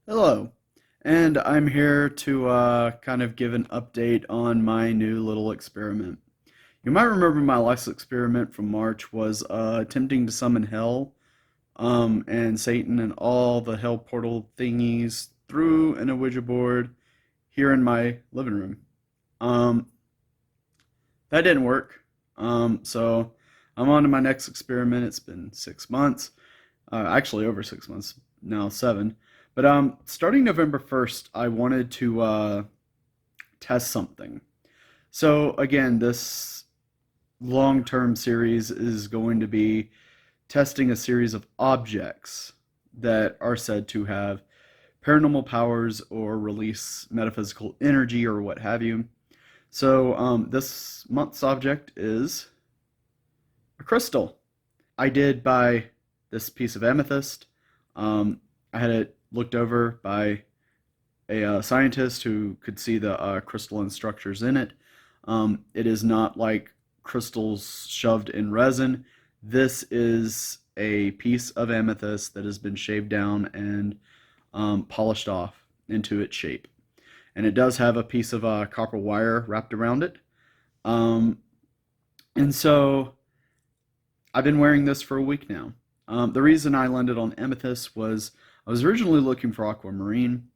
Hello, and I'm here to kind of give an update on my new little experiment. You might remember my last experiment from March was attempting to summon hell and Satan and all the hell portal thingies through an Ouija board here in my living room. Um, that didn't work, so I'm on to my next experiment. It's been 6 months, actually over 6 months now, seven. But starting November 1st, I wanted to test something. So again, this long-term series is going to be testing a series of objects that are said to have paranormal powers or release metaphysical energy or what have you. So this month's object is a crystal. I did buy this piece of amethyst. I had it looked over by a scientist who could see the crystalline structures in it. It is not like crystals shoved in resin. This is a piece of amethyst that has been shaved down and polished off into its shape. And it does have a piece of copper wire wrapped around it. Um, and so I've been wearing this for a week now. The reason I landed on amethyst was I was originally looking for aquamarine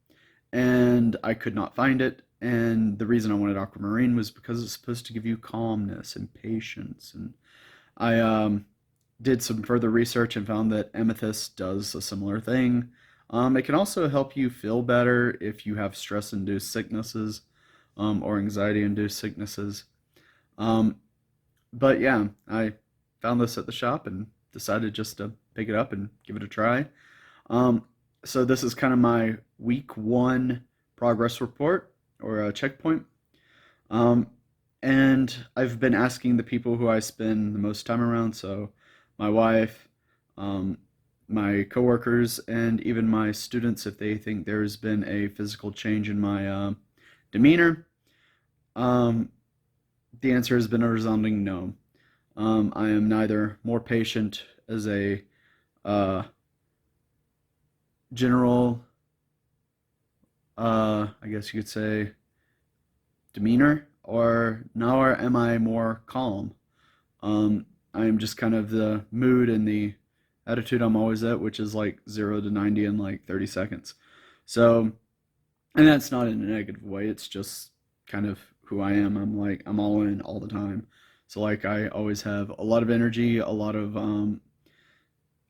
and I could not find it. And the reason I wanted aquamarine was because it's supposed to give you calmness and patience. And I did some further research and found that amethyst does a similar thing. It can also help you feel better if you have stress induced sicknesses or anxiety induced sicknesses. Um, but yeah, I found this at the shop and decided just to pick it up and give it a try. Um, so this is kind of my week one progress report or a checkpoint. Um, and I've been asking the people who I spend the most time around, so my wife, um, my coworkers, and even my students, if they think there's been a physical change in my demeanor. Um, the answer has been a resounding no. I am neither more patient as a uh, general, I guess you could say, demeanor, or nor am I more calm. I am just kind of the mood and the attitude I'm always at, which is like 0 to 90 in like 30 seconds. So, and that's not in a negative way. It's just kind of who I am. I'm all in all the time. So like I always have a lot of energy, a lot of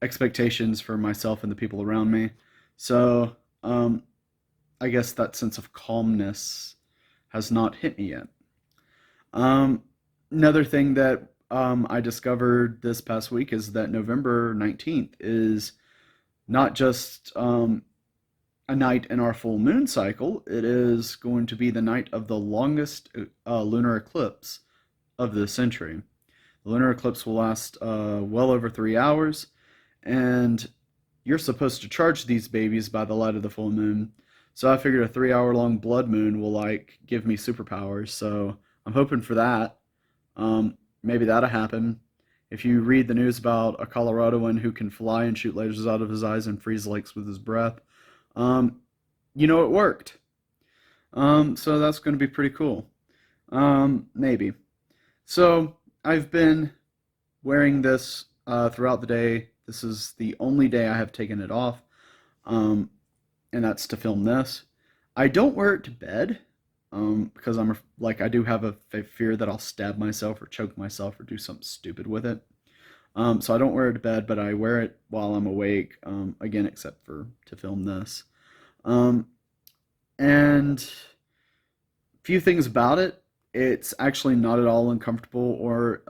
expectations for myself and the people around me. So I guess that sense of calmness has not hit me yet. Um, Another thing that I discovered this past week is that November 19th is not just a night in our full moon cycle, it is going to be the night of the longest lunar eclipse of the century. The lunar eclipse will last well over 3 hours, and you're supposed to charge these babies by the light of the full moon. So I figured a 3 hour long blood moon will like give me superpowers. So I'm hoping for that. Maybe that'll happen. If you read the news about a Coloradoan who can fly and shoot lasers out of his eyes and freeze lakes with his breath, um, it worked. So that's going to be pretty cool. Maybe. So I've been wearing this throughout the day. This is the only day I have taken it off, um, and that's to film this. I don't wear it to bed because like I do have a fear that I'll stab myself or choke myself or do something stupid with it. So I don't wear it to bed, but I wear it while I'm awake. Again, except for to film this. Um, and few things about it. It's actually not at all uncomfortable or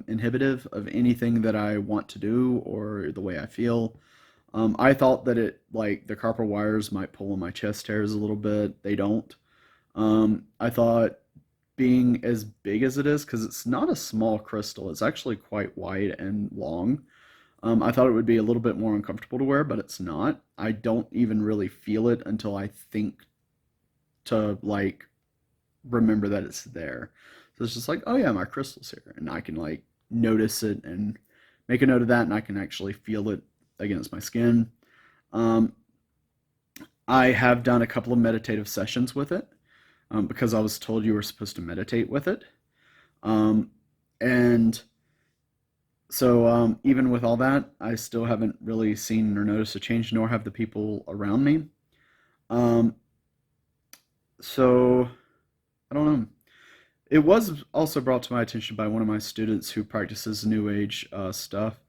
inhibitive of anything that I want to do or the way I feel. I thought that it like the copper wires might pull on my chest hairs a little bit. They don't. I thought being as big as it is, because it's not a small crystal, it's actually quite wide and long. I thought it would be a little bit more uncomfortable to wear, but it's not. I don't even really feel it until I think to like remember that it's there. So it's just like, oh yeah, my crystal's here, and I can like notice it and make a note of that, and I can actually feel it against my skin. Um, I have done a couple of meditative sessions with it because I was told you were supposed to meditate with it. Um, and so even with all that, I still haven't really seen or noticed a change, nor have the people around me. Um, so I don't know. It was also brought to my attention by one of my students who practices New Age stuff.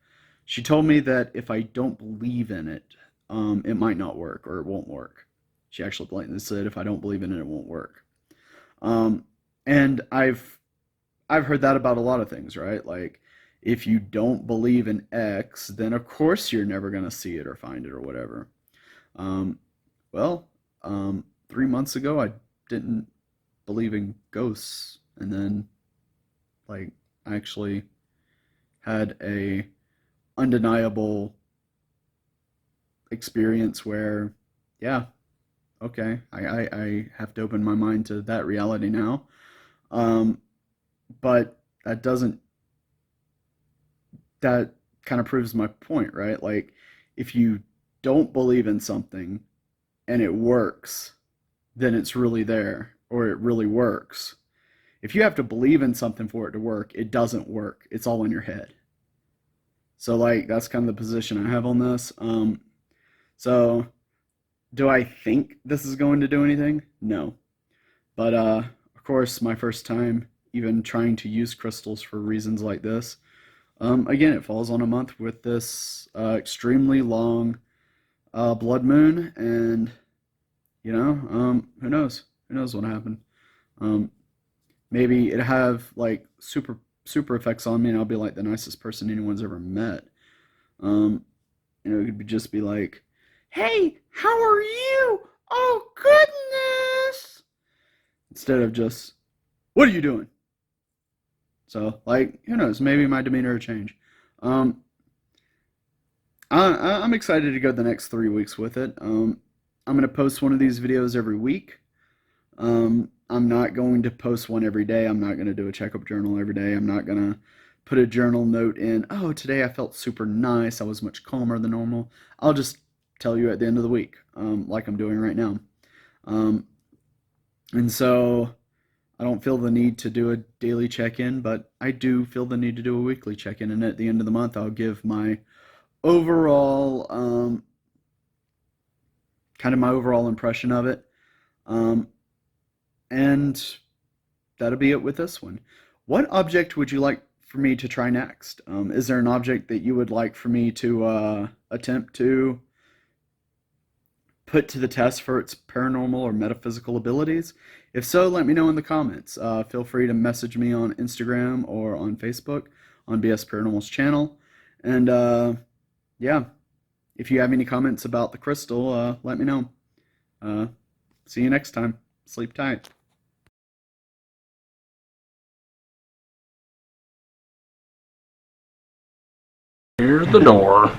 She told me that if I don't believe in it, it might not work or it won't work. She actually blatantly said, if I don't believe in it, it won't work. Um, and I've heard that about a lot of things, right? Like, if you don't believe in X, then of course you're never gonna see it or find it or whatever. Um, well, 3 months ago I didn't believe in ghosts, and then like I actually had a undeniable experience where, yeah, okay, I have to open my mind to that reality now. Um, but that kind of proves my point, right? Like, if you don't believe in something and it works, then it's really there or it really works. If you have to believe in something for it to work, it doesn't work. It's all in your head. So, like, that's kind of the position I have on this. So, do I think this is going to do anything? No. But, of course, my first time even trying to use crystals for reasons like this. Again, it falls on a month with this extremely long blood moon, and who knows? Who knows what happened? Um, Maybe it have like super effects on me, and I'll be like the nicest person anyone's ever met. Um, it could just be like, "Hey, how are you? Oh goodness!" Instead of just, "What are you doing?" So, like, who knows? Maybe my demeanor will change. Um, I'm excited to go the next 3 weeks with it. I'm gonna post one of these videos every week. I'm not going to post one every day. I'm not going to do a checkup journal every day. I'm not going to put a journal note in, oh, today I felt super nice. I was much calmer than normal. I'll just tell you at the end of the week, like I'm doing right now. Um, and so I don't feel the need to do a daily check in, but I do feel the need to do a weekly check in. And at the end of the month, I'll give my overall, kind of my overall impression of it. Um, and that'll be it with this one. What object would you like for me to try next? Is there an object that you would like for me to attempt to put to the test for its paranormal or metaphysical abilities? If so, let me know in the comments. Feel free to message me on Instagram or on Facebook on BS Paranormal's channel. And yeah, if you have any comments about the crystal, let me know. Uh, See you next time. Sleep tight. Here's the door.